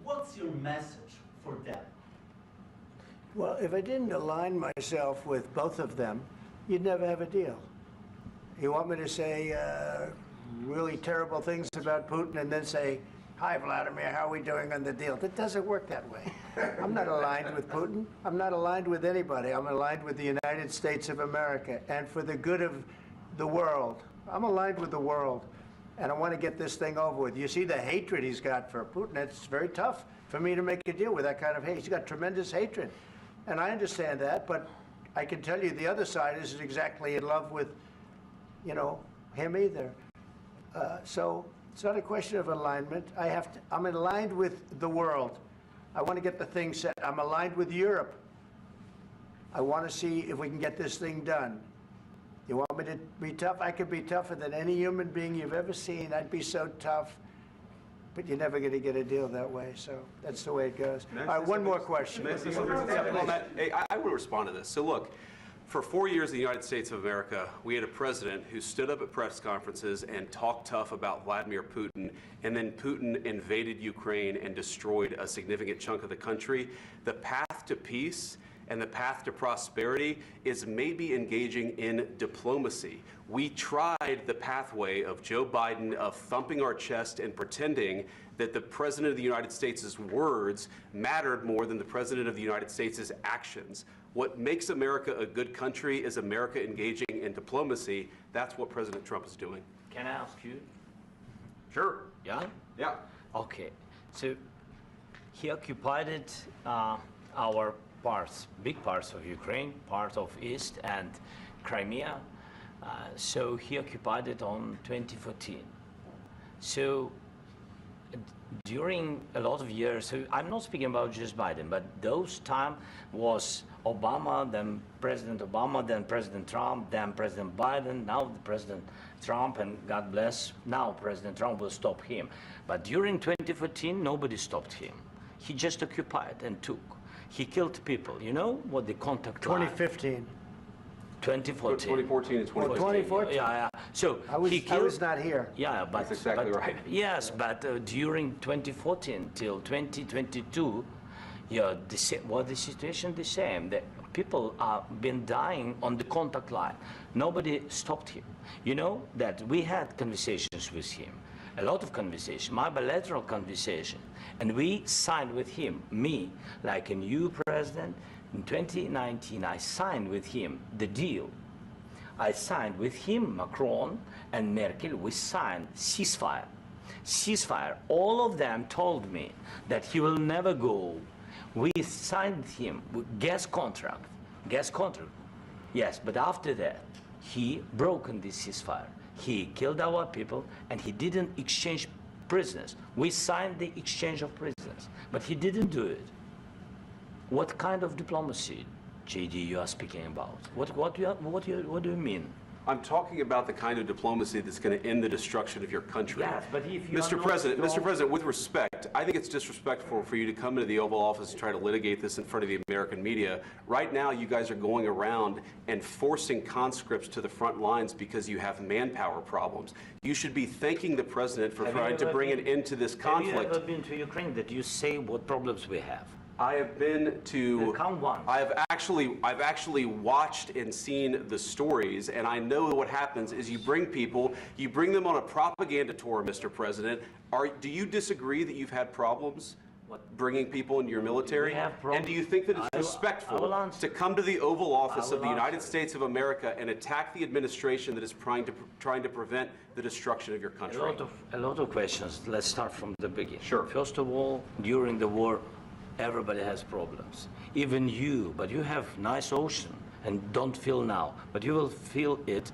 what's your message for them? Well, if I didn't align myself with both of them, you'd never have a deal. You want me to say really terrible things about Putin and then say, "Hi, Vladimir, how are we doing on the deal?" That doesn't work that way. I'm not aligned with Putin. I'm not aligned with anybody. I'm aligned with the United States of America. And for the good of the world, I'm aligned with the world. And I want to get this thing over with. You see the hatred he's got for Putin. It's very tough for me to make a deal with that kind of hate. He's got tremendous hatred. And I understand that, but I can tell you the other side isn't exactly in love with, you know, him either. So it's not a question of alignment. I'm aligned with the world. I want to get the thing set. I'm aligned with Europe. I want to see if we can get this thing done. You want me to be tough? I could be tougher than any human being you've ever seen. I'd be so tough. But you're never going to get a deal that way, so that's the way it goes. All right, one more question. I will respond to this. So look, for 4 years in the United States of America, we had a president who stood up at press conferences and talked tough about Vladimir Putin, and then Putin invaded Ukraine and destroyed a significant chunk of the country. The path to peace and the path to prosperity is maybe engaging in diplomacy. We tried the pathway of Joe Biden of thumping our chest and pretending that the President of the United States' words mattered more than the President of the United States' actions. What makes America a good country is America engaging in diplomacy. That's what President Trump is doing. Can I ask you? Sure. Yeah? Yeah. Okay. So he occupied our parts, big parts of Ukraine, part of East and Crimea. So he occupied it on 2014. So during a lot of years, so I'm not speaking about just Biden, but those time was Obama, then President Obama, then President Trump, then President Biden, now the President Trump, and God bless, now President Trump will stop him. But during 2014, nobody stopped him. He just occupied and took. He killed people. You know what the contact 2015. 2014 and 2014. 2014. Yeah. So I was not here. Yeah, but that's exactly right. Yes, but during 2014 till 2022, yeah, the situation the same. The people are been dying on the contact line. Nobody stopped him. You know that we had conversations with him, a lot of conversation, my bilateral conversation, and we signed with him, me, like a new president. In 2019, I signed with him the deal. I signed with him, Macron and Merkel, we signed ceasefire. Ceasefire. All of them told me that he will never go. We signed him with gas contract. Yes, but after that, he broken this ceasefire. He killed our people and he didn't exchange prisoners. We signed the exchange of prisoners, but he didn't do it. What kind of diplomacy, JD, you are speaking about? What do you mean? I'm talking about the kind of diplomacy that's going to end the destruction of your country. Yes, but if you Mr. President, with respect, I think it's disrespectful for you to come into the Oval Office and try to litigate this in front of the American media. Right now, you guys are going around and forcing conscripts to the front lines because you have manpower problems. You should be thanking the President for trying to bring an end to this conflict. Have you ever been to Ukraine that you say what problems we have? I have been to. Count one. I've actually watched and seen the stories, and I know what happens is you bring them on a propaganda tour, Mr. President. Do you disagree that you've had problems bringing people into your military? And do you think that it's respectful to come to the Oval Office of the United States of America and attack the administration that is trying to prevent the destruction of your country? A lot of questions. Let's start from the beginning. Sure. First of all, during the war, everybody has problems, even you, but you have nice ocean and don't feel now, but you will feel it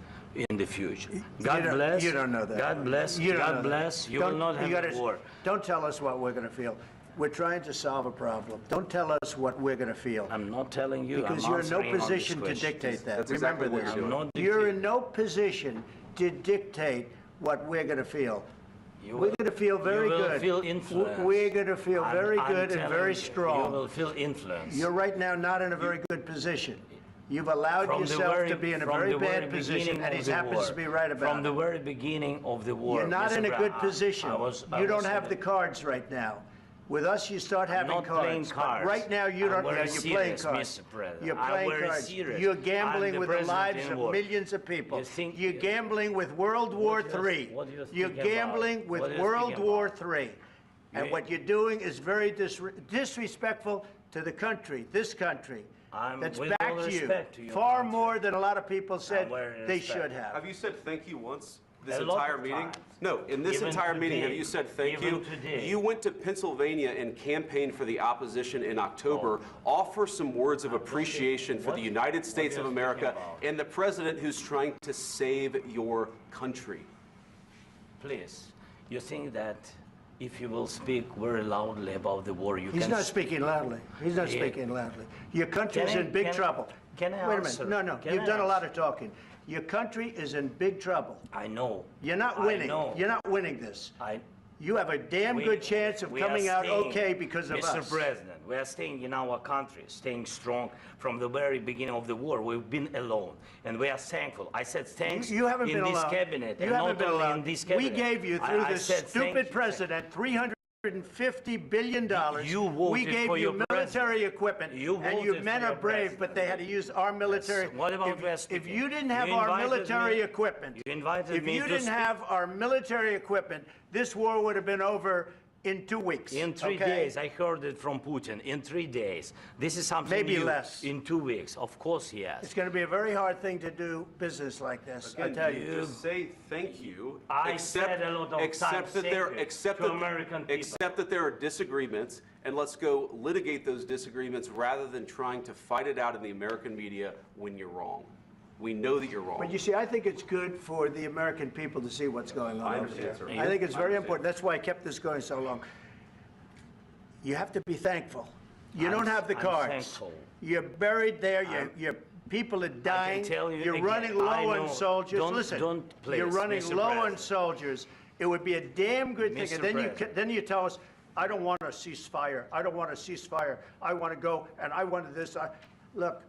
in the future. God bless. You don't know that. God bless. God bless. You will not have a war. Don't tell us what we're going to feel. We're trying to solve a problem. Don't tell us what we're going to feel. I'm not telling you. Because you're in no position to dictate that. That's exactly Remember what this. you're doing. You're in no position to dictate what we're going to feel. We're going to feel very good. You will feel influence. We're going to feel very good and very strong. You will feel influence. You're right now not in a very good position. You've allowed yourself to be in a very bad position, and he happens to be right about it. From the very beginning of the war. You're not in a good position. You don't have the cards right now. With us, you start having not cards. playing But cards. right now, you don't. I'm very You're playing serious, cards. Mr. President. You're I'm playing very cards. serious. You're I'm gambling the with the president lives in of war. millions of people. You think- You're gambling with World War III. what do you You're think about? gambling with What do you World think War about? III. And You- what you're doing is very disrespectful to the country, this country, that's with all backed you respect to your far country. more than a lot of people said very they respect. should have. Have you said thank you once this A lot entire of meeting? times. No, in this Even entire meeting, have today. you said thank Even you? today. You went to Pennsylvania and campaigned for the opposition in October. Offer some words of appreciation for the United States of are you America speaking about? and the president who's trying to save your country. Please, you think that if you will speak very loudly about the war, you He's can... not speaking loudly. He's not Yeah. speaking loudly. Your country's Can I- in big can- trouble. can I Wait a answer? minute. No, Can you've I done a lot answer? of talking. Your country is in big trouble. I know. You're not I winning. know. You're not winning this. I, You have a damn we- good chance of we are coming out staying- okay because of Mr. us. President, we are staying in our country, staying strong from the very beginning of the war. We've been alone, and we are thankful. I said thanks You haven't in been this alone. cabinet, You and haven't not been only alone. in this We cabinet. gave you, through I this said thank stupid you. president, $350 billion. You voted we gave for you your military president. equipment, You and you voted men for are your brave, president. but they had to use our military. What about we are If speaking? you didn't have You our invited military me- equipment, you invited if me you to didn't speak. have our military equipment, this war would have been over in 2 weeks. In 3 okay? days, I heard it from Putin. In 3 days, this is something Maybe new. less. In 2 weeks, of course, yes. It's going to be a very hard thing to do business like this, I tell you. Just say thank you. I said a lot of except times that thank there, you except to that, American people. except that there are disagreements, and let's go litigate those disagreements rather than trying to fight it out in the American media when you're wrong. We know that you're wrong. But you see, I think it's good for the American people to see what's going on I over understand, there. sir. I think it's I very understand. important. That's why I kept this going so long. You have to be thankful. You don't have the I'm cards. thankful. You're buried there. Your people are dying. tell you You're again, running low I on know. soldiers. Don't- Listen, don't please, you're running Mr. low on President. soldiers. It would be a damn good thing. Mr. And then President. then you tell us, I don't want a ceasefire. I don't want a ceasefire. I want to go, and I wanted this. Look,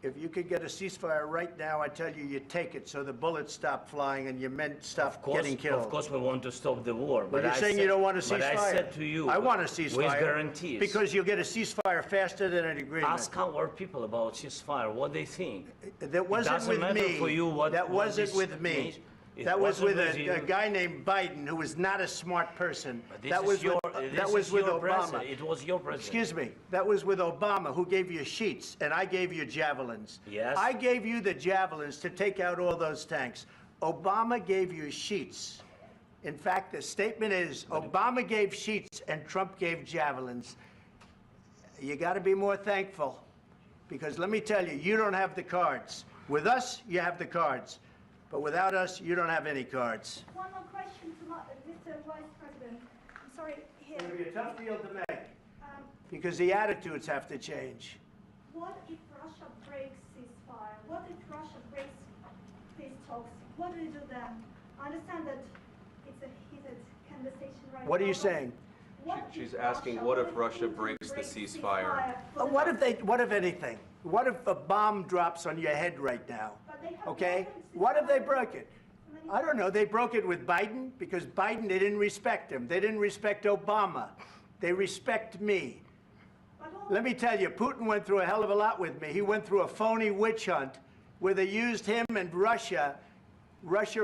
if you could get a ceasefire right now, I tell you, you take it so the bullets stop flying and your men stop getting killed. Of course, we want to stop the war. But But you're I saying said, you don't want a ceasefire. But I said to you, I want a ceasefire. with guarantees. Because you'll get a ceasefire faster than an agreement. Ask our people about ceasefire, what they think. That wasn't doesn't with matter me. for you what- That what wasn't this with me. means. It That was wasn't with with you. a guy named Biden, who was not a smart person. But this That is was your, with, this that was is with your Obama. president. It was your president. Excuse me. That was with Obama, who gave you sheets, and I gave you javelins. Yes. I gave you the javelins to take out all those tanks. Obama gave you sheets. In fact, the statement is Obama gave sheets and Trump gave javelins. You got to be more thankful, because let me tell you, you don't have the cards. With us, you have the cards. But without us, you don't have any cards. One more question to Mr. Vice President. I'm sorry, here. It's going to be a tough deal to make, Um, because the attitudes have to change. what if Russia breaks ceasefire? What if Russia breaks peace talks? What do you do then? I understand that it's a heated conversation right What are now, you but saying? what She's if asking, what if Russia breaks the ceasefire? for the What if anything? What if a bomb drops on your head right now? But they have Okay? broken What if they ceasefire. broke it? I don't know. They broke it with Biden, because Biden, they didn't respect him. They didn't respect Obama. They respect me. But all- Let me tell you, Putin went through a hell of a lot with me. He went through a phony witch hunt where they used him and Russia. Russia.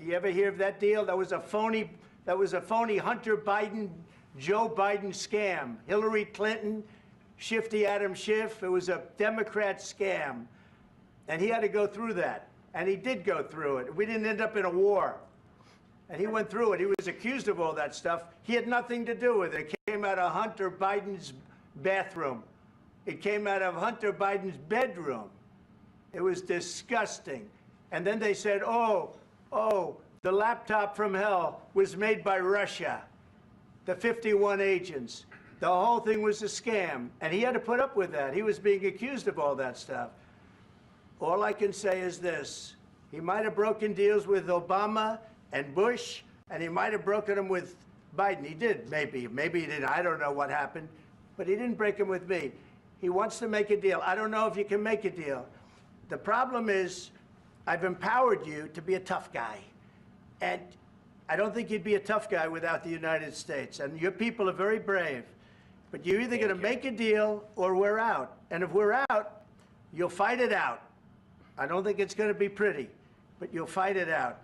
You ever hear of that deal? That was a phony Hunter Biden, Joe Biden scam. Hillary Clinton, Shifty Adam Schiff. It was a Democrat scam. And he had to go through that. And he did go through it. We didn't end up in a war. And he went through it. He was accused of all that stuff. He had nothing to do with it. It came out of Hunter Biden's bathroom. It came out of Hunter Biden's bedroom. It was disgusting. And then they said, oh, the laptop from hell was made by Russia, the 51 agents. The whole thing was a scam. And he had to put up with that. He was being accused of all that stuff. All I can say is this. He might have broken deals with Obama and Bush, and he might have broken them with Biden. He did, maybe. Maybe he didn't. I don't know what happened. But he didn't break them with me. He wants to make a deal. I don't know if you can make a deal. The problem is, I've empowered you to be a tough guy. And I don't think you'd be a tough guy without the United States. And your people are very brave. But you're either going to make a deal or we're out. And if we're out, you'll fight it out. I don't think it's going to be pretty, but you'll fight it out.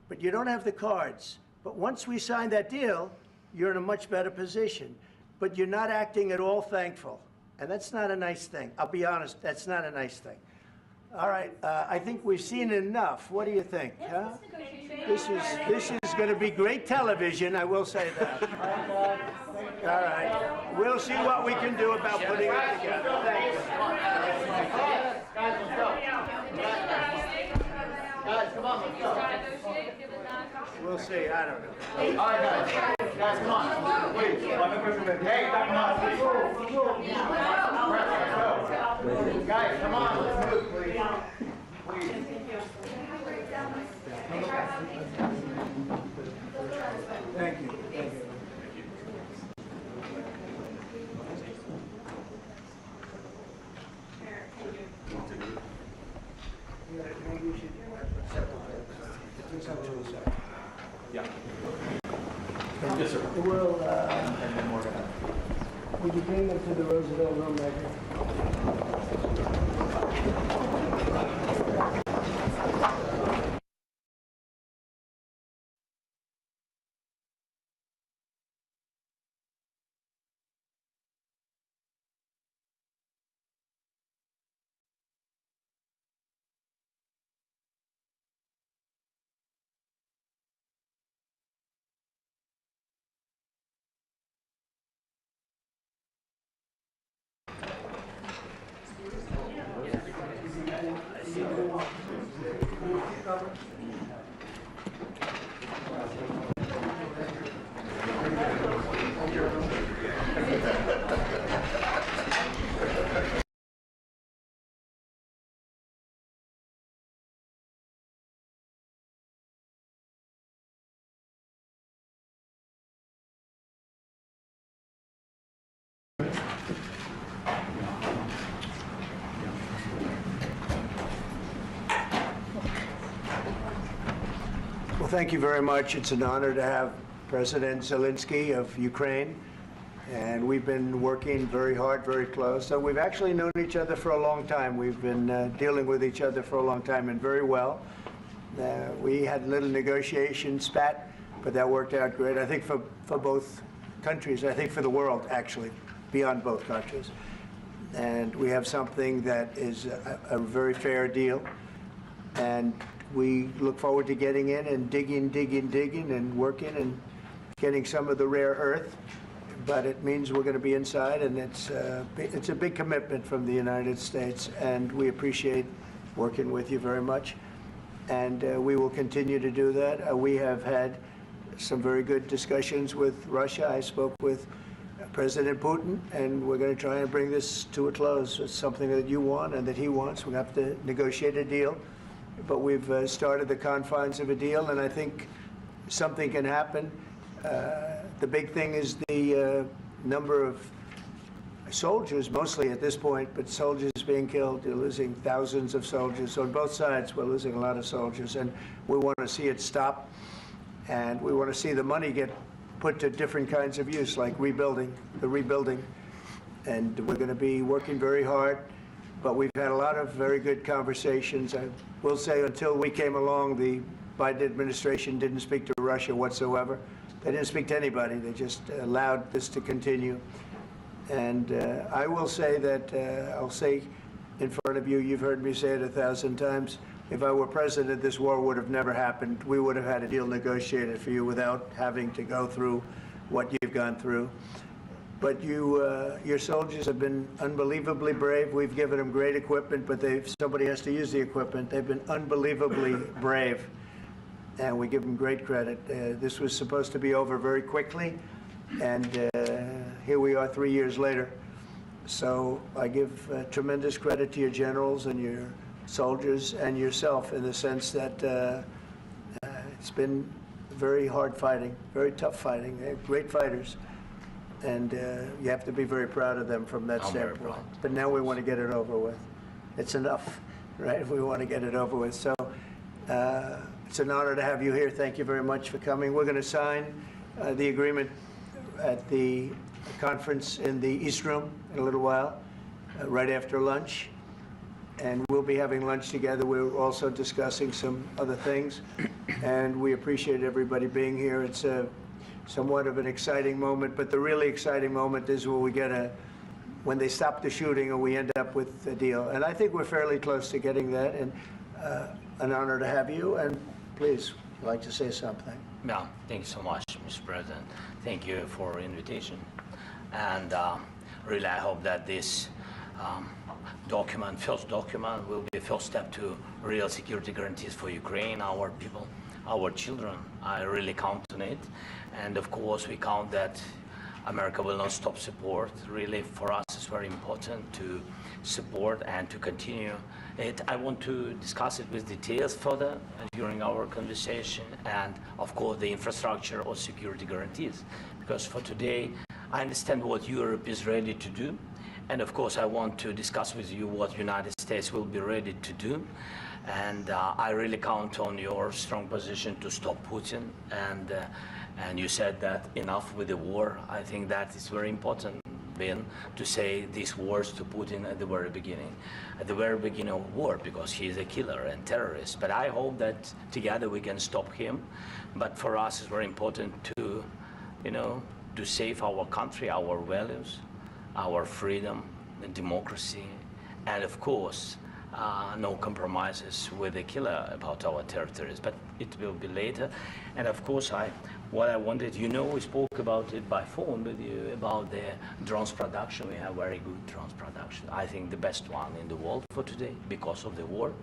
But you don't have the cards. But once we sign that deal, you're in a much better position. But you're not acting at all thankful. And that's not a nice thing. I'll be honest, that's not a nice thing. All right, I think we've seen enough. What do you think? Huh? This is going to be great television, I will say that. All right. We'll see what we can do about putting it together. Thank you. Guys, let's go. Guys, come on, let's go. We'll see. I don't know. All right, guys. Guys, come on. Please. Hey, come on. Guys, come on. Let's move, please. Please. Thank you. Yeah. Yes, sir. We'll, would you bring them to the Roosevelt room right here? Well, thank you very much. It's an honor to have President Zelenskiy of Ukraine, and we've been working very hard, very close. So we've actually known each other for a long time. We've been dealing with each other for a long time and very well. We had a little negotiation spat, but that worked out great. I think for both countries, I think for the world, actually, beyond both countries. And we have something that is a very fair deal. And we look forward to getting in and digging and working and getting some of the rare earth. But it means we're going to be inside, and it's a big commitment from the United States, and we appreciate working with you very much. And we will continue to do that. We have had some very good discussions with Russia. I spoke with President Putin, and we're going to try and bring this to a close. It's something that you want and that he wants. We have to negotiate a deal. But we've started the confines of a deal, and I think something can happen. The big thing is the number of soldiers, mostly at this point, but soldiers being killed. You're losing thousands of soldiers. On both sides, we're losing a lot of soldiers, and we want to see it stop. And we want to see the money get put to different kinds of use, like rebuilding. And we're going to be working very hard. But we've had a lot of very good conversations. I will say until we came along, the Biden administration didn't speak to Russia whatsoever. They didn't speak to anybody. They just allowed this to continue. And I will say that, I'll say in front of you, you've heard me say it 1,000 times, if I were president, this war would have never happened. We would have had a deal negotiated for you without having to go through what you've gone through. But your soldiers have been unbelievably brave. We've given them great equipment, but somebody has to use the equipment. They've been unbelievably brave, and we give them great credit. This was supposed to be over very quickly, and here we are 3 years later. So I give tremendous credit to your generals and your soldiers and yourself in the sense that it's been very hard fighting, very tough fighting. They're great fighters. And you have to be very proud of them from that standpoint. But now we want to get it over with. It's enough, right? We want to get it over with. So It's an honor to have you here. Thank you very much for coming. We're going to sign the agreement at the conference in the East Room in a little while, right after lunch. And we'll be having lunch together. We're also discussing some other things. And we appreciate everybody being here. It's somewhat of an exciting moment, but the really exciting moment is when we get when they stop the shooting and we end up with a deal. And I think we're fairly close to getting that. And an honor to have you. And please, I'd like to say something. Yeah, thank you so much, Mr. President. Thank you for the invitation. And really, I hope that this first document, will be a first step to real security guarantees for Ukraine, our people, our children. I really count on it. And of course, we count that America will not stop support. Really, for us, it's very important to support and to continue it. I want to discuss it with details further during our conversation, and of course, the infrastructure or security guarantees. Because for today, I understand what Europe is ready to do. And of course, I want to discuss with you what the United States will be ready to do. And I really count on your strong position to stop Putin. And you said that enough with the war. I think that is very important, Ben, to say these words to Putin at the very beginning of war, because he is a killer and terrorist. But I hope that together we can stop him. But for us, it's very important to, to save our country, our values, our freedom, and democracy, and of course, no compromises with the killer about our territories. But it will be later. And of course, what I wanted, we spoke about it by phone with you about the drones production. We have very good drones production. I think the best one in the world for today because of the war.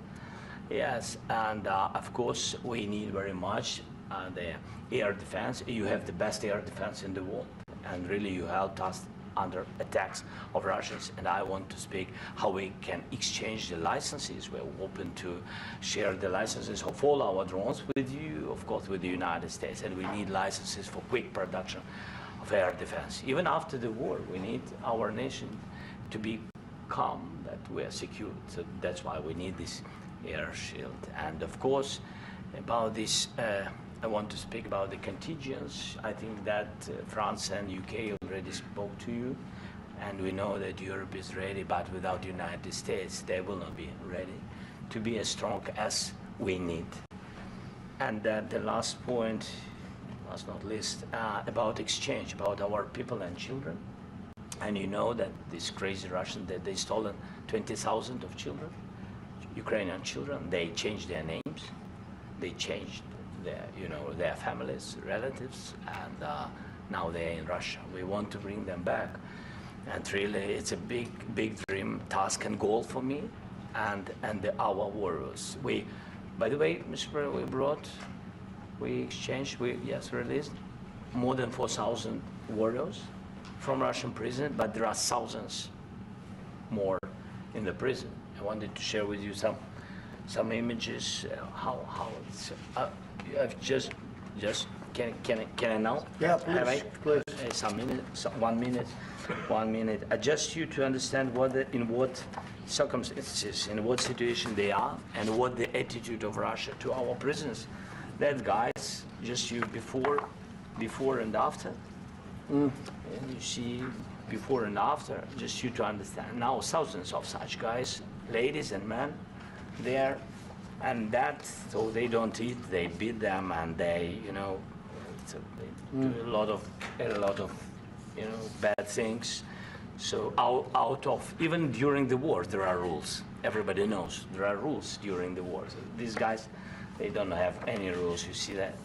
Yes, and of course, we need very much the air defense. You have the best air defense in the world, and really you helped us under attacks of Russians. And I want to speak how we can exchange the licenses. We're open to share the licenses of all our drones with you, of course, with the United States. And we need licenses for quick production of air defense. Even after the war, we need our nation to be calm, that we are secure. So that's why we need this air shield. And of course, about this, I want to speak about the contingents. I think that France and UK already spoke to you, and we know that Europe is ready, but without the United States, they will not be ready to be as strong as we need. And the last point, last not least, about exchange, about our people and children. And you know that these crazy Russians, that they stolen 20,000 of children, Ukrainian children. They changed their names, they changed their families, relatives, and now they're in Russia. We want to bring them back, and really, it's a big dream, task, and goal for me, and our warriors. By the way, Mr. President, we released more than 4,000 warriors from Russian prison, but there are thousands more in the prison. I wanted to share with you some images. How it's. I've just can I now? Yeah, please. Some minutes, 1 minute, 1 minute. Just you to understand in what circumstances, in what situation they are, and what the attitude of Russia to our prisoners. That guys, just you before and after. And you see before and after, just you to understand. Now thousands of such guys, ladies and men, there. And so they don't eat, they beat them, and they do a lot of bad things. So out of, even during the war, there are rules. Everybody knows there are rules during the war. So these guys, they don't have any rules. You see that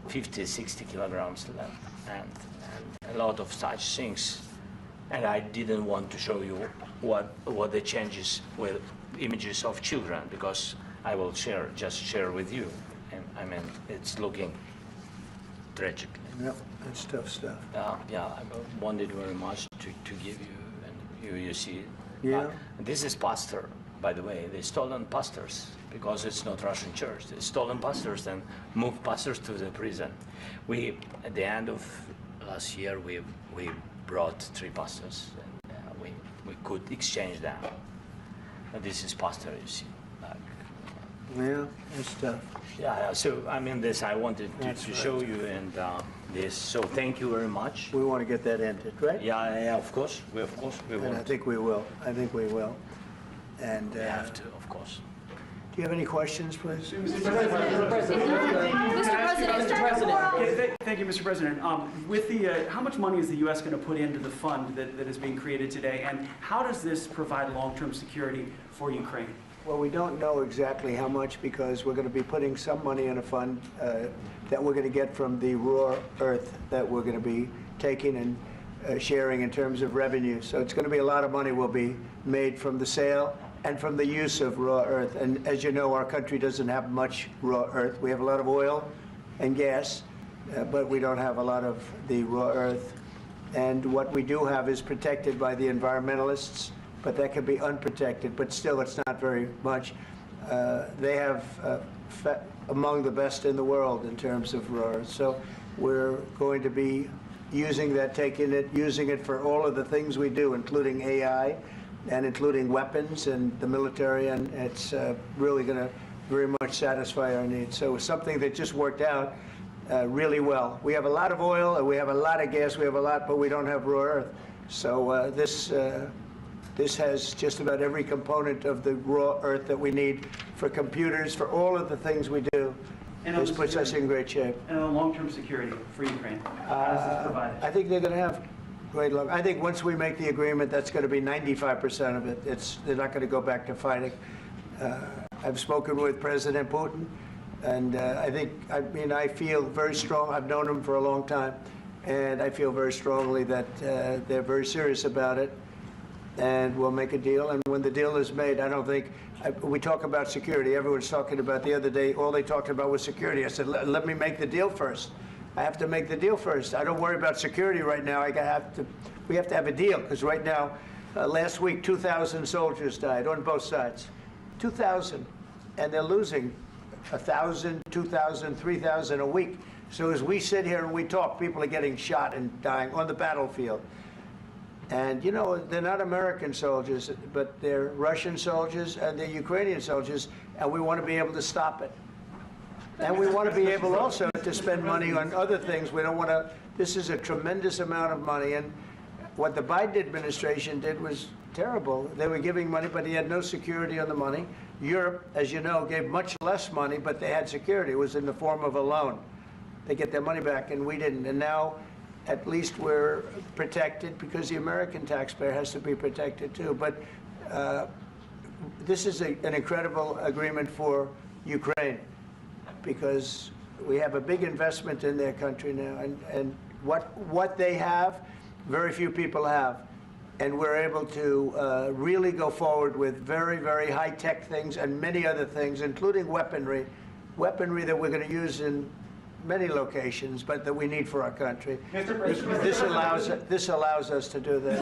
50, 60 kilograms left, and a lot of such things. And I didn't want to show you what the changes with images of children, because I will just share with you. And I mean, it's looking tragic. Yep, that's tough stuff. Yeah, I wanted very much to give you, and you see. Yeah. This is pastor, by the way. They stolen pastors because it's not Russian church. They stolen pastors and moved pastors to the prison. At the end of last year, we brought 3 pastors, and we could exchange them. And this is pastor, you see. Yeah, it's tough. Yeah, so I mean this, I wanted That's to right. show you and this, so thank you very much. We want to get that ended, right? Yeah, of course, we And I want. think we will. I think we will. And We have to, of course. do you have any questions, please? Mr. President. Thank you, Mr. President. With the, how much money is the U.S. going to put into the fund that is being created today, and how does this provide long-term security for Ukraine? Well, we don't know exactly how much because we're going to be putting some money in a fund that we're going to get from the raw earth that we're going to be taking and sharing in terms of revenue. So it's going to be a lot of money will be made from the sale and from the use of raw earth. And as you know, our country doesn't have much raw earth. We have a lot of oil and gas, but we don't have a lot of the raw earth. And what we do have is protected by the environmentalists, but that can be unprotected, but still it's not very much. They have among the best in the world in terms of raw earth. So we're going to be using that, using it for all of the things we do, including AI and including weapons and the military, and it's really going to very much satisfy our needs. So it's something that just worked out really well. We have a lot of oil, and we have a lot of gas, we have a lot, but we don't have raw earth. So this has just about every component of the raw earth that we need for computers, for all of the things we do. This puts us in great shape. And on long-term security for Ukraine, how does this provide it? I think they're going to have great luck. I think once we make the agreement, that's going to be 95% of it. They're not going to go back to fighting. I've spoken with President Putin, and I feel very strong. I've known him for a long time, and I feel very strongly that they're very serious about it, and we'll make a deal. And when the deal is made, I don't think, we talk about security. Everyone's talking about the other day, all they talked about was security. I said, let me make the deal first. I have to make the deal first. I don't worry about security right now. We have to have a deal, because right now, last week, 2,000 soldiers died on both sides. 2,000, and they're losing 1,000, 2,000, 3,000 a week. So as we sit here and we talk, people are getting shot and dying on the battlefield. And, you know, they're not American soldiers, but they're Russian soldiers and they're Ukrainian soldiers, and we want to be able to stop it. And we want to be able also to spend money on other things. We don't want to, this is a tremendous amount of money, and what the Biden administration did was terrible. They were giving money, but he had no security on the money. Europe, as you know, gave much less money, but they had security. It was in the form of a loan. They get their money back, and we didn't. And now, at least we're protected, because the American taxpayer has to be protected too. But this is an incredible agreement for Ukraine, because we have a big investment in their country now, and what they have, very few people have. And we're able to really go forward with very, very high-tech things and many other things, including weaponry that we're going to use in many locations, but that we need for our country. This allows us to do that.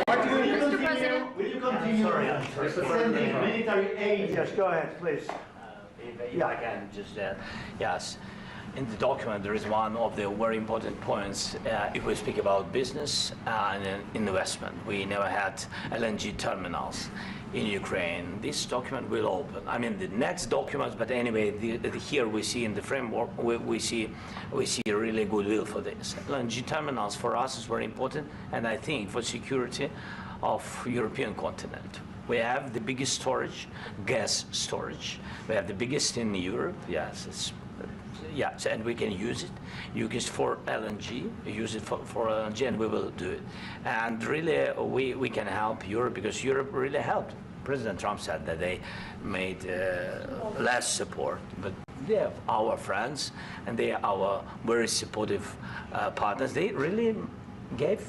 Mr. President. Will you continue sending military aid? Yes, go ahead, please. If I can just yes. In the document, there is one of the very important points. If we speak about business and investment, we never had LNG terminals in Ukraine. This document will open. I mean, the next documents, but anyway, here we see in the framework, we see a really goodwill for this. LNG terminals for us is very important, and I think for security of European continent. We have the biggest storage, gas storage. We have the biggest in Europe. Yes, yes, and we can use it. Use it for LNG. Use it for LNG, and we will do it. And really, we can help Europe, because Europe really helped. President Trump said that they made less support, but they are our friends, and they are our very supportive partners. They really gave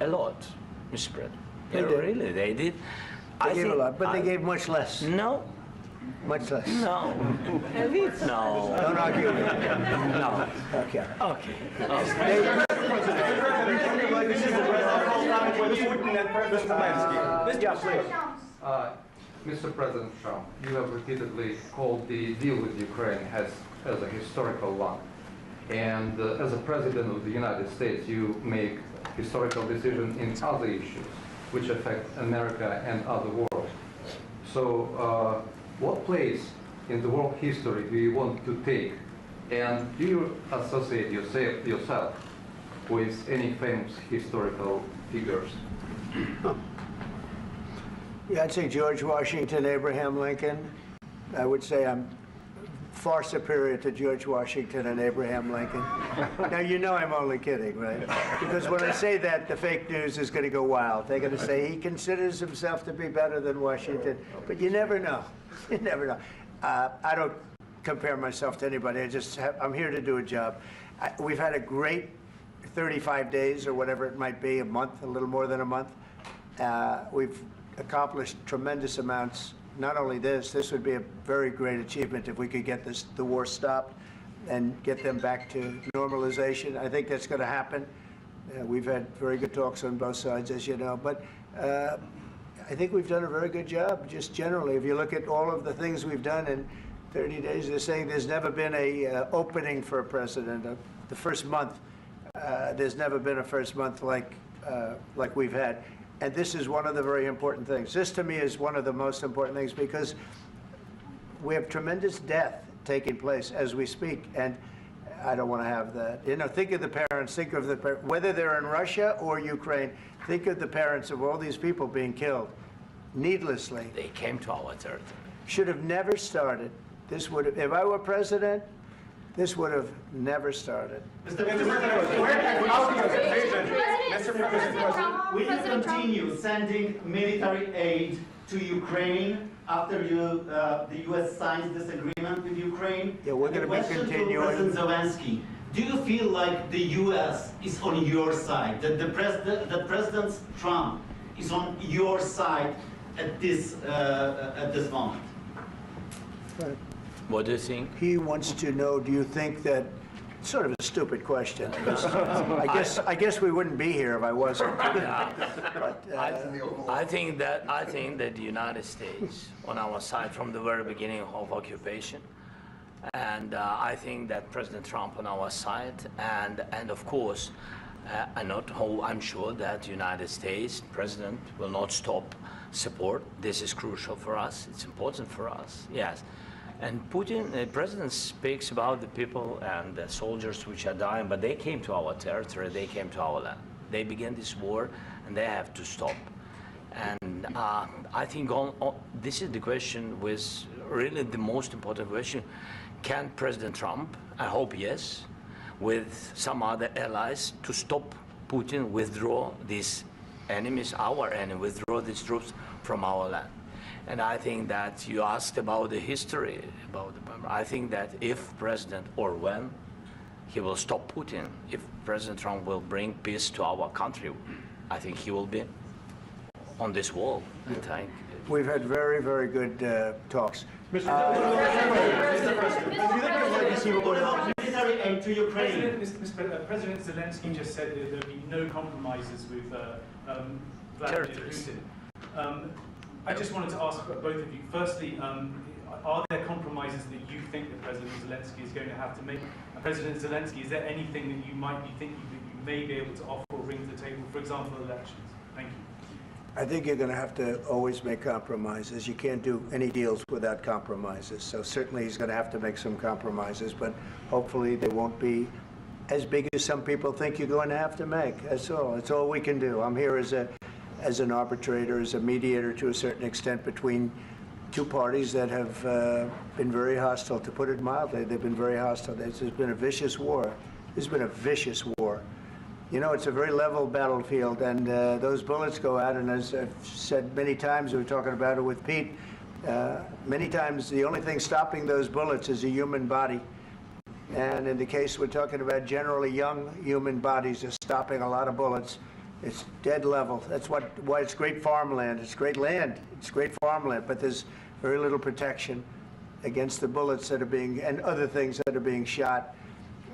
a lot, Mr. President. They did. Really, they did. They gave a lot, but they gave much less. No. Much less. No. No. Don't argue with me. No. Okay. Okay. Mr. President Trump, you have repeatedly called the deal with Ukraine as a historical one. And as a President of the United States, you make historical decisions in other issues which affect America and other world. So what place in the world history do you want to take? And do you associate yourself with any famous historical figures? Yeah, I'd say George Washington, Abraham Lincoln. I would say I'm far superior to George Washington and Abraham Lincoln. Now, you know I'm only kidding, right? Because when I say that, the fake news is going to go wild. They're going to say he considers himself to be better than Washington. But you never know. You never know. I don't compare myself to anybody. I'm here to do a job. We've had a great 35 days or whatever it might be, a month, a little more than a month. We've accomplished tremendous amounts. Not only this would be a very great achievement if we could get the war stopped and get them back to normalization. I think that's going to happen. We've had very good talks on both sides, as you know. But I think we've done a very good job, just generally. If you look at all of the things we've done in 30 days, they're saying there's never been a opening for a president. The first month, there's never been a first month like we've had. And this is one of the very important things. This, to me, is one of the most important things because we have tremendous death taking place as we speak, and I don't want to have that. You know, think of the parents, whether they're in Russia or Ukraine, think of the parents of all these people being killed needlessly. They came to our territory. Should have never started. This would have, if I were president, this would have never started. Mr. President, will you continue sending military aid to Ukraine after the U.S. signs this agreement with Ukraine? Yeah, we're going to be continuing. President Zelensky, do you feel like the U.S. is on your side, that President Trump is on your side at this moment? Right. What do you think? He wants to know, do you think that, sort of a stupid question. I guess we wouldn't be here if I wasn't. But, I think that the United States on our side from the very beginning of occupation, and I think that President Trump on our side, and of course, I'm sure that the United States President will not stop support. This is crucial for us. It's important for us. Yes. And Putin, the president speaks about the people and the soldiers which are dying, but they came to our territory, they came to our land. They began this war, and they have to stop. And I think this is the question, with really the most important question. Can President Trump, I hope yes, with some other allies, to stop Putin, withdraw these enemies, our enemy, withdraw these troops from our land? And I think that you asked about the history, I think that if President, or when, he will stop Putin, if President Trump will bring peace to our country, I think he will be on this wall. Yeah. We've had very, very good talks. Mr. Military aid to Ukraine. President Zelensky just said that there'll be no compromises with Vladimir Putin. I just wanted to ask both of you, firstly, are there compromises that you think that President Zelensky is going to have to make? President Zelensky, is there anything that you might be thinking that you may be able to offer or bring to the table, for example, elections? Thank you. I think you're going to have to always make compromises. You can't do any deals without compromises. So certainly he's going to have to make some compromises, but hopefully they won't be as big as some people think you're going to have to make. That's all. That's all we can do. I'm here as an arbitrator, as a mediator to a certain extent between two parties that have been very hostile, to put it mildly. They've been very hostile. There's been a vicious war. There's been a vicious war. You know, it's a very level battlefield, and those bullets go out, and as I've said many times, we were talking about it with Pete, many times the only thing stopping those bullets is a human body. And in the case we're talking about, generally young human bodies are stopping a lot of bullets. It's dead level. That's why it's great farmland. It's great land. It's great farmland, but there's very little protection against the bullets that are being, and other things that are being shot.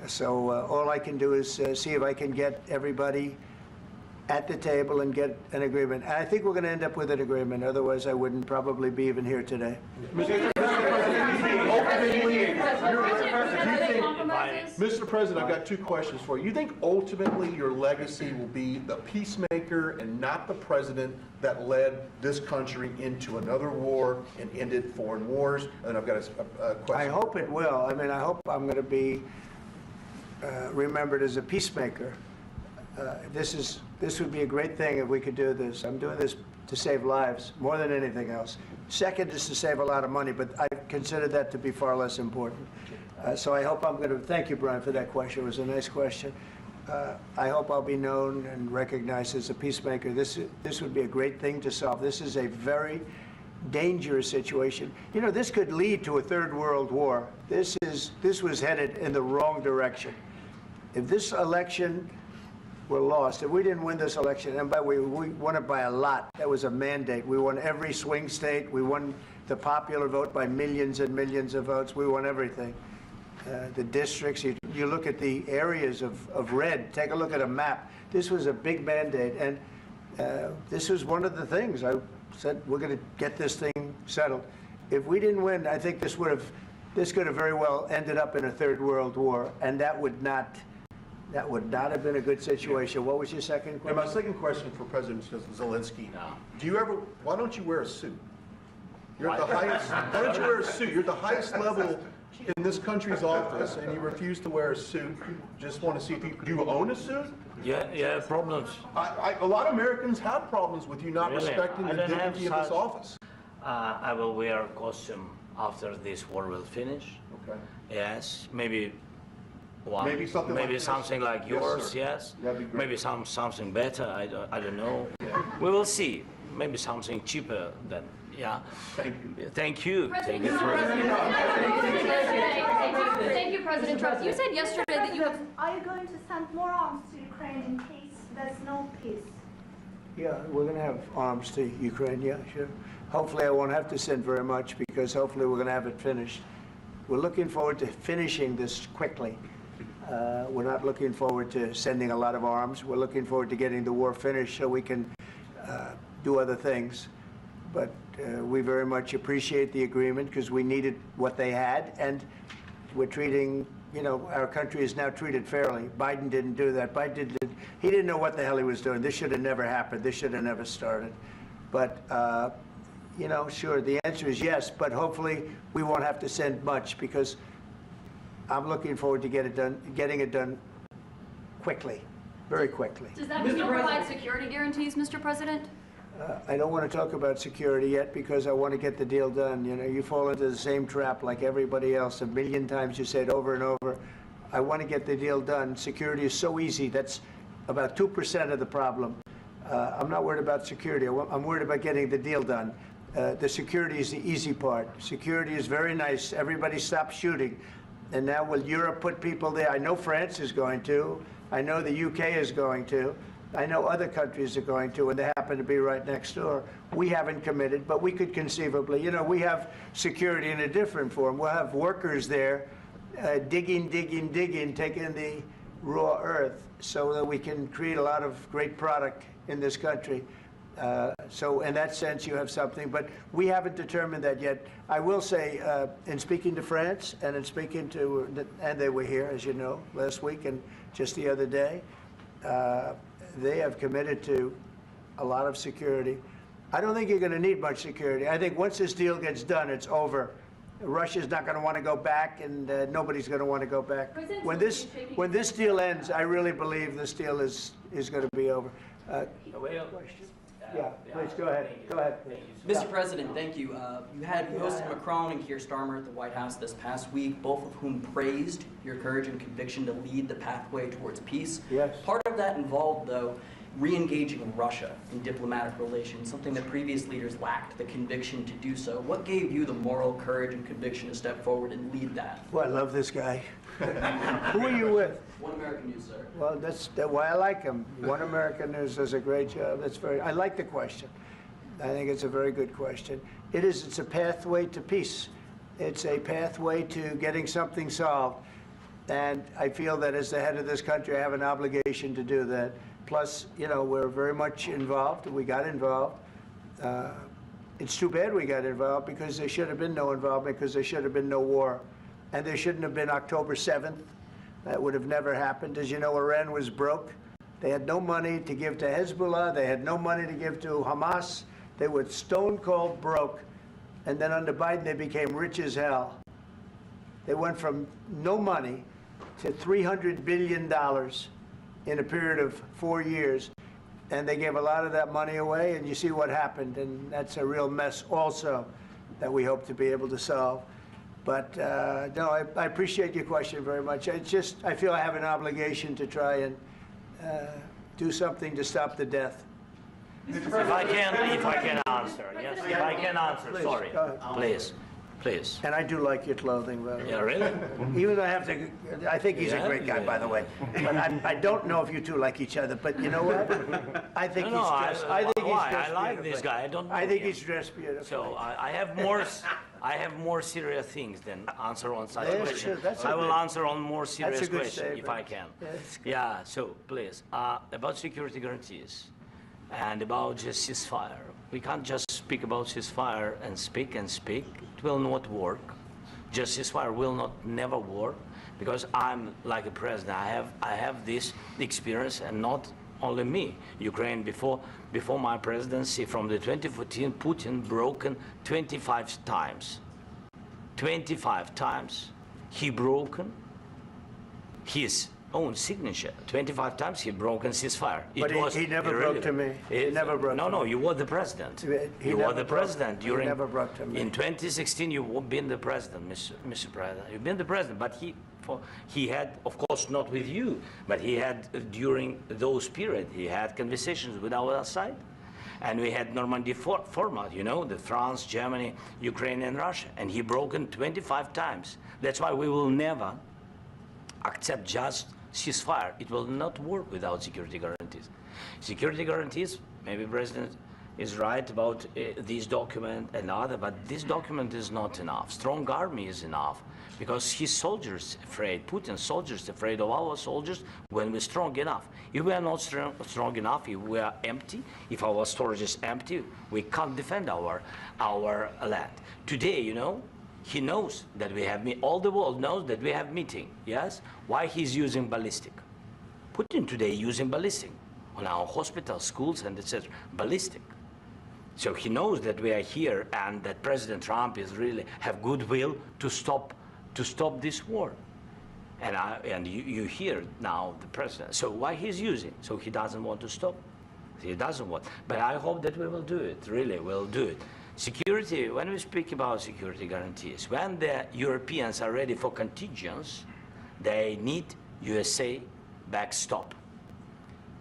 So all I can do is see if I can get everybody at the table and get an agreement. And I think we're going to end up with an agreement. Otherwise, I wouldn't probably be even here today. Mr. President, I've got two questions for you. You think ultimately your legacy will be the peacemaker and not the president that led this country into another war and ended foreign wars? And I've got a question. I hope it will. I mean, I hope I'm going to be remembered as a peacemaker. This would be a great thing if we could do this. I'm doing this to save lives more than anything else. Second is to save a lot of money, but I consider that to be far less important. So I hope I'm going to, thank you, Brian, for that question. It was a nice question. I hope I'll be known and recognized as a peacemaker. This would be a great thing to solve. This is a very dangerous situation. You know, this could lead to a third world war. This was headed in the wrong direction. If this election were lost, if we didn't win this election, and by the way, we won it by a lot. That was a mandate. We won every swing state. We won the popular vote by millions and millions of votes. We won everything. The districts, you look at the areas of red, take a look at a map. This was a big mandate, and this was one of the things. I said, we're going to get this thing settled. If we didn't win, I think this could have very well ended up in a third world war, and that would not have been a good situation. What was your second question? And my second question for President Zelensky. No. Why don't you wear a suit? You're at the highest, why don't you wear a suit? You're at the highest level in this country's office, and you refuse to wear a suit. Just want to see if do you own a suit? Yeah, problems. A lot of Americans have problems with you not Really? respecting the dignity of this office. I will wear a costume after this war will finish. Okay. Yes, maybe one. Maybe something like this? Something like Yes, yours. sir. Yes. That'd be great. Maybe something better. I don't know. We will see. Maybe something cheaper than. Yeah. Thank you. Thank you. President Trump. You said yesterday that you have. Are you going to send more arms to Ukraine in case there's no peace? Yeah, we're going to have arms to Ukraine, yeah, sure. Hopefully I won't have to send very much because hopefully we're going to have it finished. We're looking forward to finishing this quickly. We're not looking forward to sending a lot of arms. We're looking forward to getting the war finished so we can do other things. But we very much appreciate the agreement because we needed what they had, and we're treating, you know, our country is now treated fairly. Biden didn't do that. He didn't know what the hell he was doing. This should have never happened. This should have never started. But, you know, sure, the answer is yes, but hopefully we won't have to send much because I'm looking forward to getting it done quickly, very quickly. Does that mean you'll provide security guarantees, Mr. President? I don't want to talk about security yet because I want to get the deal done. You know, you fall into the same trap like everybody else. A million times you say it over and over. I want to get the deal done. Security is so easy. That's about 2% of the problem. I'm not worried about security. I'm worried about getting the deal done. The security is the easy part. Security is very nice. Everybody stopped shooting. And now will Europe put people there? I know France is going to. I know the UK is going to. I know other countries are going to, and they happen to be right next door. We haven't committed, but we could conceivably. You know, we have security in a different form. We'll have workers there digging, taking the raw earth so that we can create a lot of great product in this country. So in that sense, you have something, but we haven't determined that yet. I will say, in speaking to France and in speaking to, and they were here, as you know, last week and just the other day, they have committed to a lot of security. I don't think you're going to need much security. I think once this deal gets done, it's over. Russia's not going to want to go back, and nobody's going to want to go back. When this deal ends, I really believe this deal is going to be over. Yeah, please go ahead. Go ahead, please. Mr. President, thank you. You hosted Macron and Keir Starmer at the White House this past week, both of whom praised your courage and conviction to lead the pathway towards peace. Yes. Part of that involved, though, re-engaging Russia in diplomatic relations, something that previous leaders lacked, the conviction to do so. What gave you the moral courage and conviction to step forward and lead that? Well, I love this guy. Who are you with? One American News, sir. Well, that's why I like him. One American News does a great job. I like the question. I think it's a very good question. It's a pathway to peace. It's a pathway to getting something solved. And I feel that as the head of this country, I have an obligation to do that. Plus, you know, we're very much involved. We got involved. It's too bad we got involved because there should have been no involvement because there should have been no war. And there shouldn't have been October 7th. That would have never happened. As you know, Iran was broke. They had no money to give to Hezbollah. They had no money to give to Hamas. They were stone cold broke. And then under Biden, they became rich as hell. They went from no money to $300 billion in a period of 4 years. And they gave a lot of that money away, and you see what happened. And that's a real mess also that we hope to be able to solve. But no, I appreciate your question very much. It's just, I feel I have an obligation to try and do something to stop the death. If I can answer, yes, if I can answer, Please, sorry, go ahead. please. And I do like your clothing, by the way. Yeah, really? Even though I have to, I think he's a great guy, by the way. But I don't know if you two like each other, but you know what? I think he's dressed, I think he's dressed I like beautifully. this guy, I don't know I think him. he's dressed beautifully. So I have more serious things than answer on such Yes, questions. sure, that's I a will good- answer on more serious a good questions if I statement. can. Yes. Yeah, so please, about security guarantees and about just ceasefire. We can't just speak about ceasefire and speak and speak. It will not work. Just ceasefire will not never work because I'm like a president. I have this experience, and not only me. Ukraine before my presidency, from the 2014, Putin broken 25 times. 25 times he broken his own signature. 25 times he broken ceasefire. But he never broke to me. He never broke to me. No, you were the president. He You never were the broke- president he during. never broke to me. In 2016, you've been the president, Mr. President. You've been the president, but he had, of course, not with you, but he had during those periods. He had conversations with our side, and we had Normandy format. You know, the France, Germany, Ukraine, and Russia, and he broken 25 times. That's why we will never accept just ceasefire. It will not work without security guarantees. Security guarantees, maybe President is right about this document and other, but this document is not enough. Strong army is enough because his soldiers afraid, Putin's soldiers afraid of our soldiers when we're strong enough. If we are not strong enough, if we are empty, if our storage is empty, we can't defend our land. Today, you know, he knows that we have, all the world knows that we have meeting, yes? Why he's using ballistic? Putin today using ballistic on our hospitals, schools, and etc. Ballistic. So he knows that we are here and that President Trump is really have goodwill to stop this war. And you hear now the president. So why he's using? So he doesn't want to stop. He doesn't want. But I hope that we will do it. Really, we'll do it. Security, when we speak about security guarantees, when the Europeans are ready for contingents, they need USA backstop.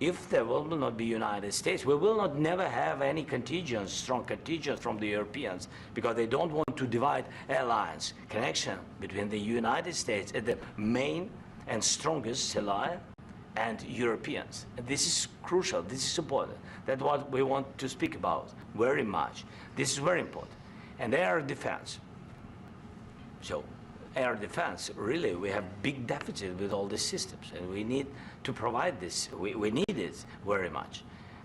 If there will not be United States, we will not never have any contingents, strong contingents from the Europeans, because they don't want to divide alliance, connection between the United States as the main and strongest ally and Europeans. And this is crucial, this is important. That's what we want to speak about very much. This is very important. And air defense. So air defense, really, we have big deficit with all these systems, and we need to provide this. We need it very much.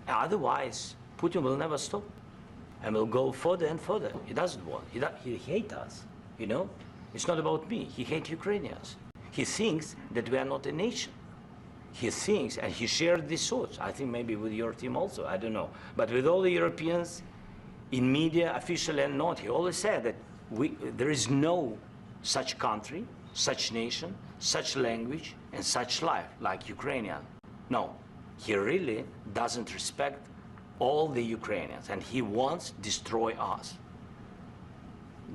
Otherwise, Putin will never stop, and will go further and further. He doesn't want. He hates us, you know? It's not about me. He hates Ukrainians. He thinks that we are not a nation. He thinks, and he shared these thoughts, I think maybe with your team also, I don't know. But with all the Europeans, in media, officially and not, he always said that there is no such country, such nation, such language, and such life like Ukrainian. No, he really doesn't respect all the Ukrainians, and he wants to destroy us.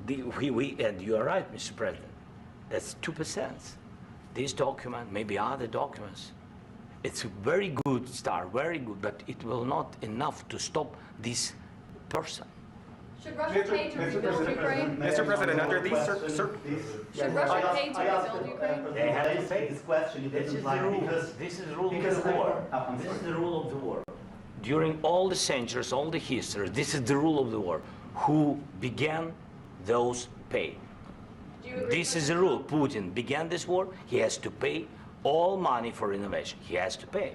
And you are right, Mr. President, that's 2%. This document, maybe other documents, it's a very good start, very good, but it will not enough to stop this person. Should Russia pay to rebuild Ukraine? Mr. President, under these Should Russia pay to rebuild Ukraine? They have to pay. This question, it This doesn't is like the rule. because This is the rule because of the war. I'm This sorry. is the rule of the war. During all the centuries, all the history, this is the rule of the war. Who began, those pay. Do you agree This with is the rule. Putin began this war. He has to pay all money for innovation. He has to pay.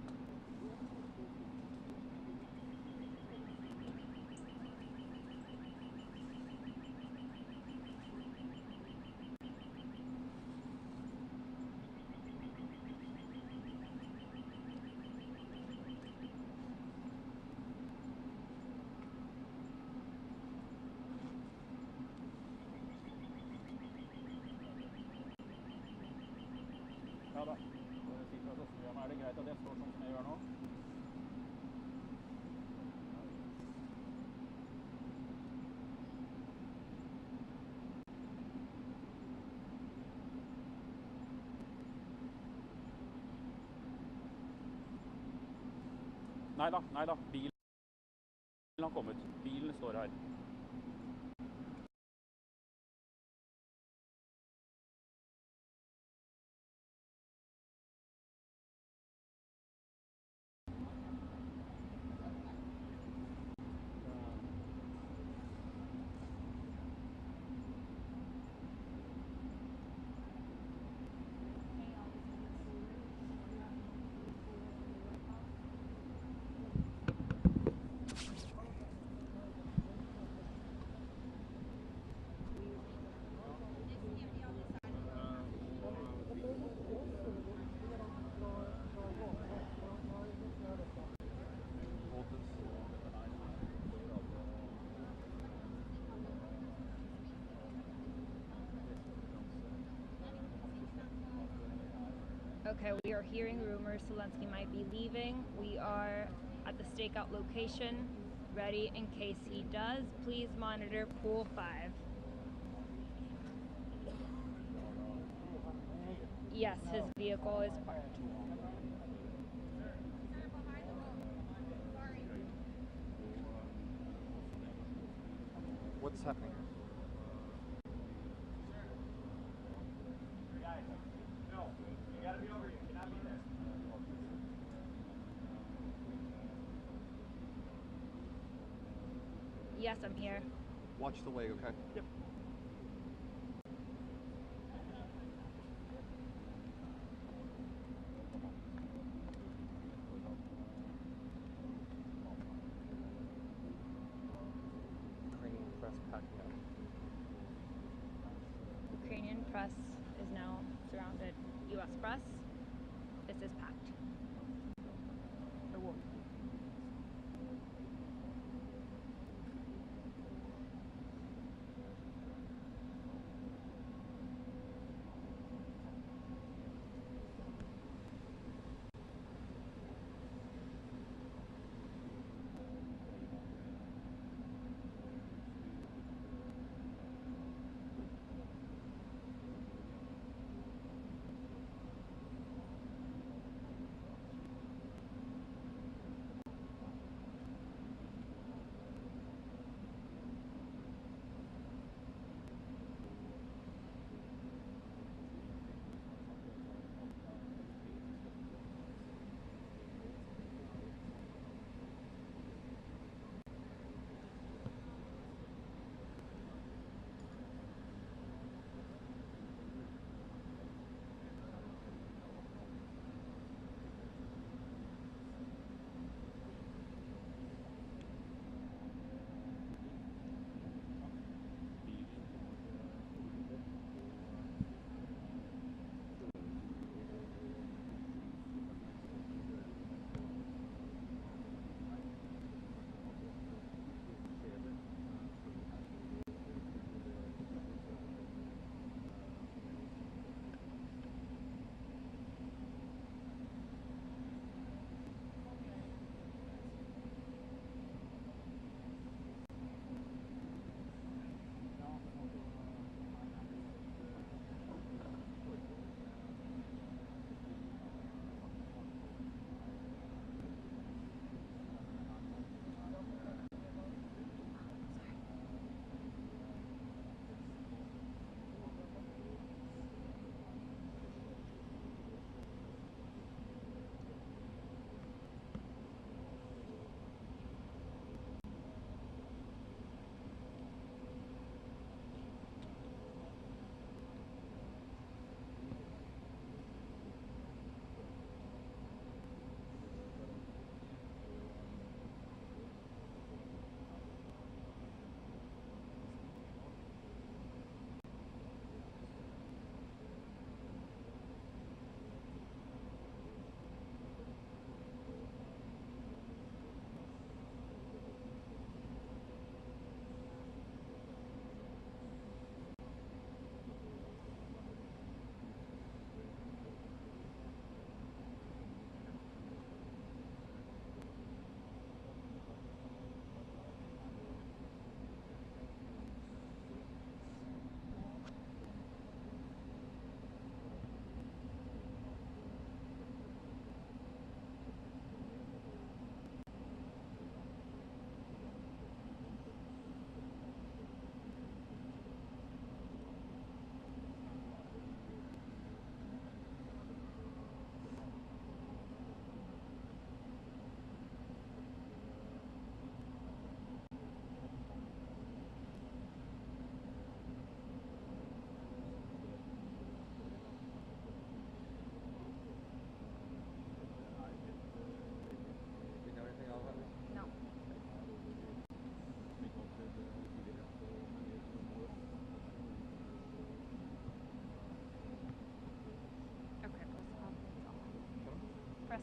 nei da. Bilen har kommet. Bilen står her. Okay, we are hearing rumors Zelensky might be leaving. We are at the stakeout location, ready in case he does. Please monitor pool 5. Yes, his vehicle is parked. What's happening? Yes, I'm here. Watch the leg, okay? Yep. Ukrainian press packing up. Ukrainian press is now surrounded. U.S. press, this is packed.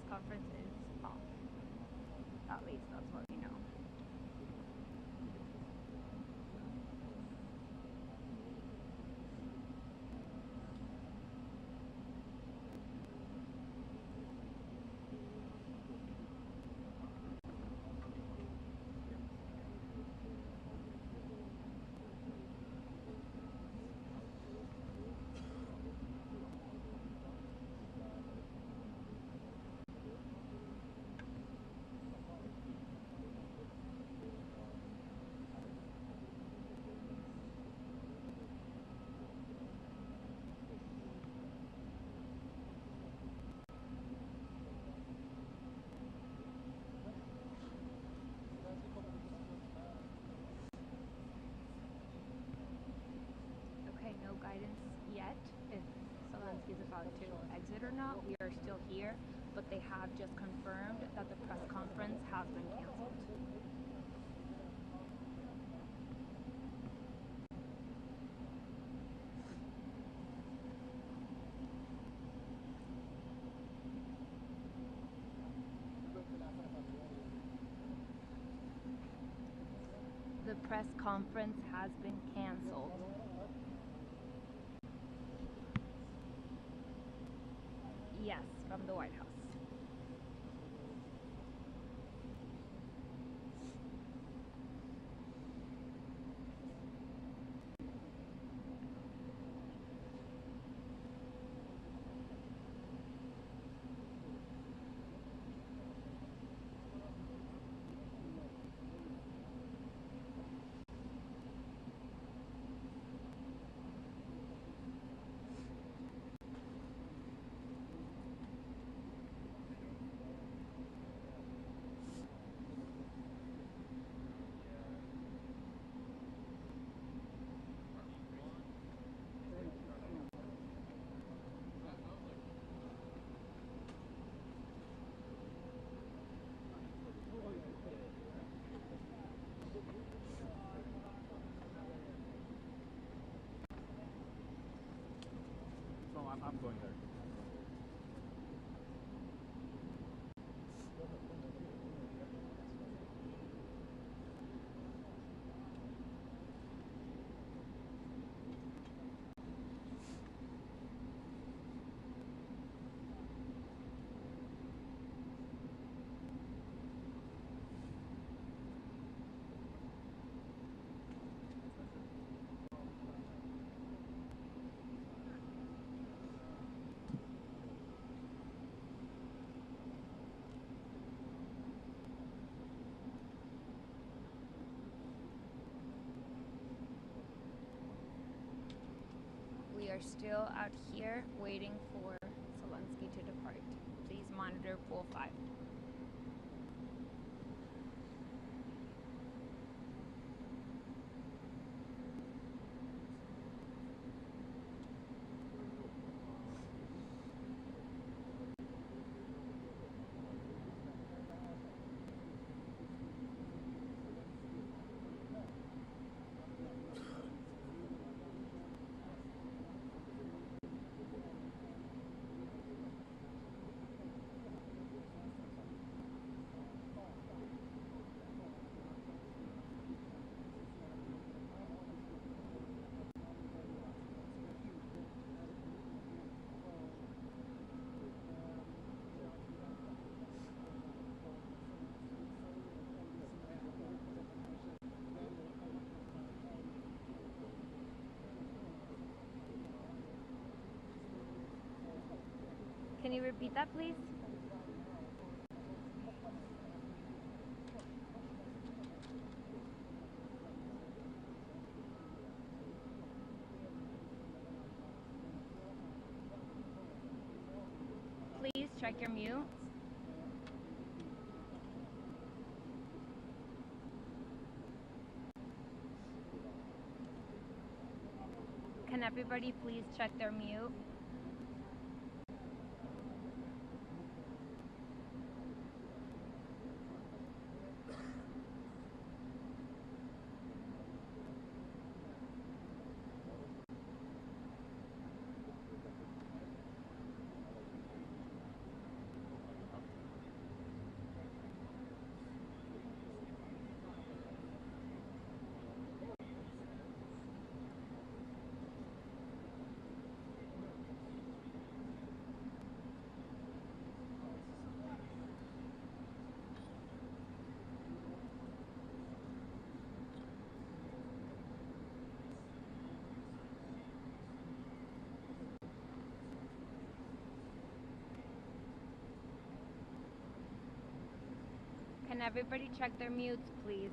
conference is off. At least that's what we know. No guidance yet if Zelenskiy is about to exit or not. We are still here, but they have just confirmed that the press conference has been canceled. The press conference has been canceled. Yes, from the White House. I'm going there. We are still out here waiting for Zelenskiy to depart. Please monitor pool 5. Can you repeat that, please? Please check your mute. Can everybody please check their mute? Can everybody check their mutes, please?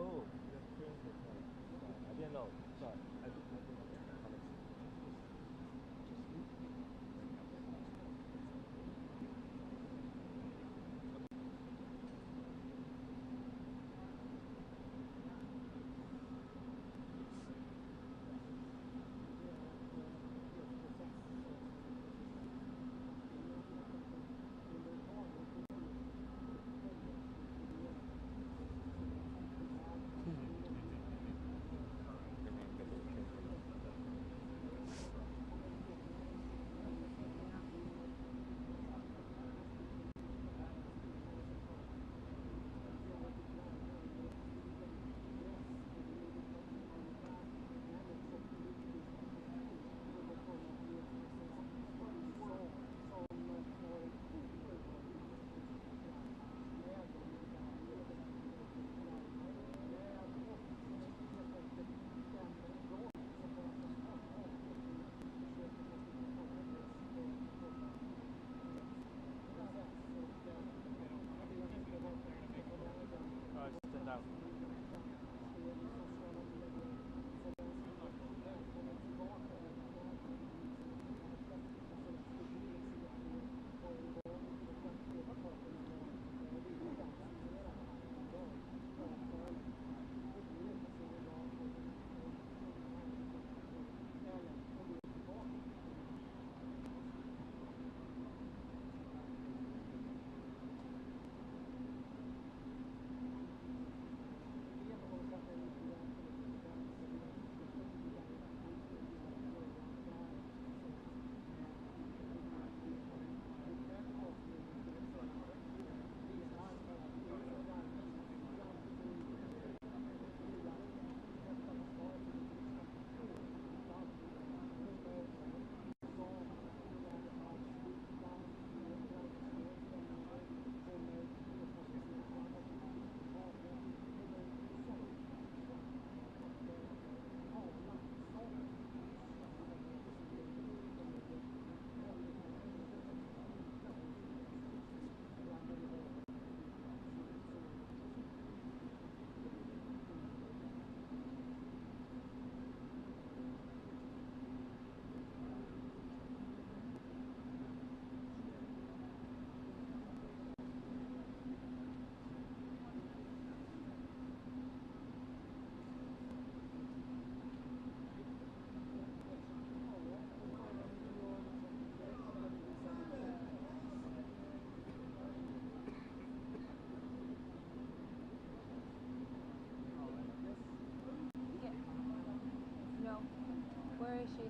Oh, I didn't know. Sorry. I didn't know. Where is she?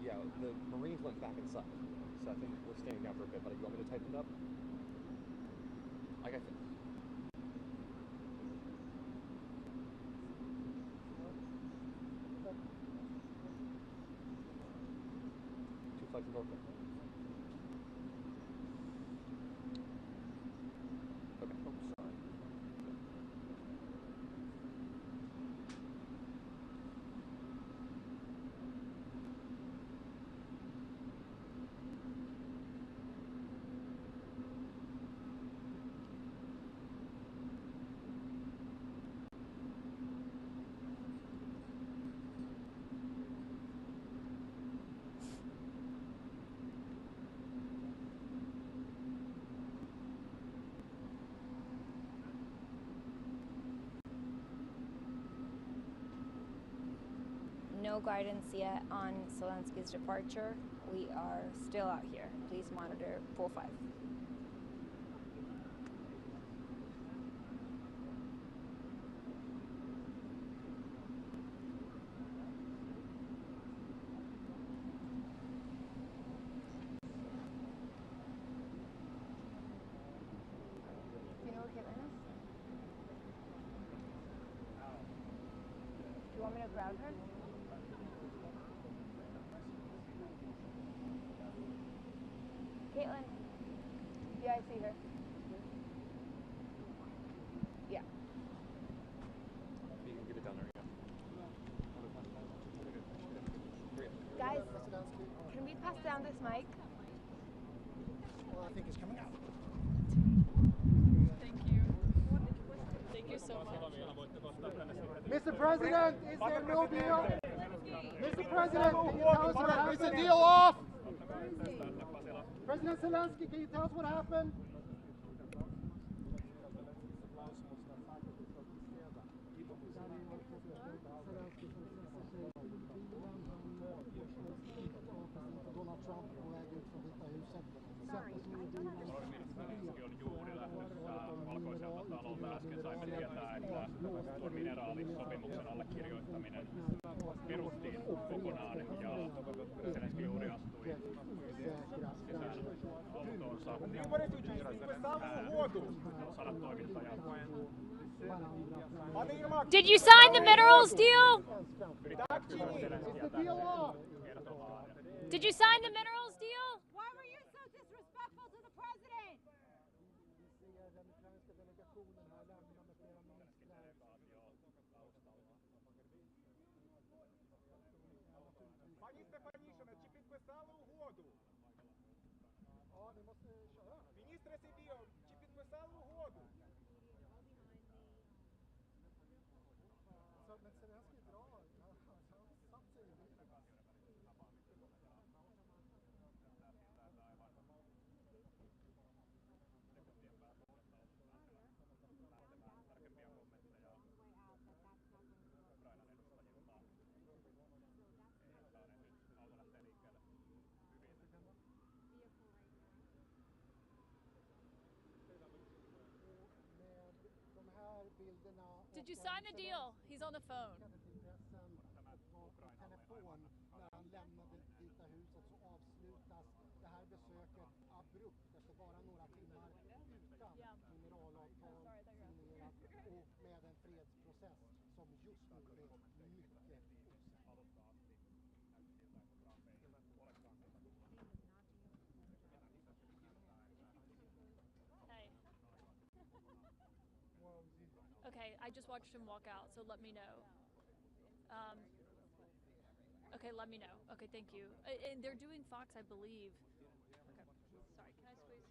Yeah, the Marines went back inside. So I think we're standing down for a bit, but you want me to tighten it up? I got you. Two flights in Norfolk. Okay. Oh, sorry. No guidance yet on Zelenskyy's departure. We are still out here. Please monitor 45. Do you know where Caitlin is? Do you want me to grab her? Caitlin. Yeah, I see her. Yeah. You can get it down there again. Guys, can we pass down this mic? Well, I think it's coming out. Thank you. Thank you so much. Mr. President, is there no deal? Mr. President, can you tell us what happened? Is the deal off? President Zelenskiy, can you tell us what happened? Zelenskiy on juuri lähdössä valkoiselta talolta. Äsken saimme tietää, että tuon mineraalissopimuksen allekirjoittaminen peruttiin kokonaan ja Zelenskiy juuri astui sisään autoonsa. Sadat toimittajat. Did you sign the minerals deal? Did you sign the minerals deal? Why were you so disrespectful to the president? Пані Стефанішина, чи підписали угоду? Міністре Сибіо, чи підписали угоду? Did you sign the deal? He's on the phone. Okay, I just watched him walk out, so let me know. Okay, let me know. Okay, thank you. And they're doing Fox, I believe. Okay, sorry, can I squeeze?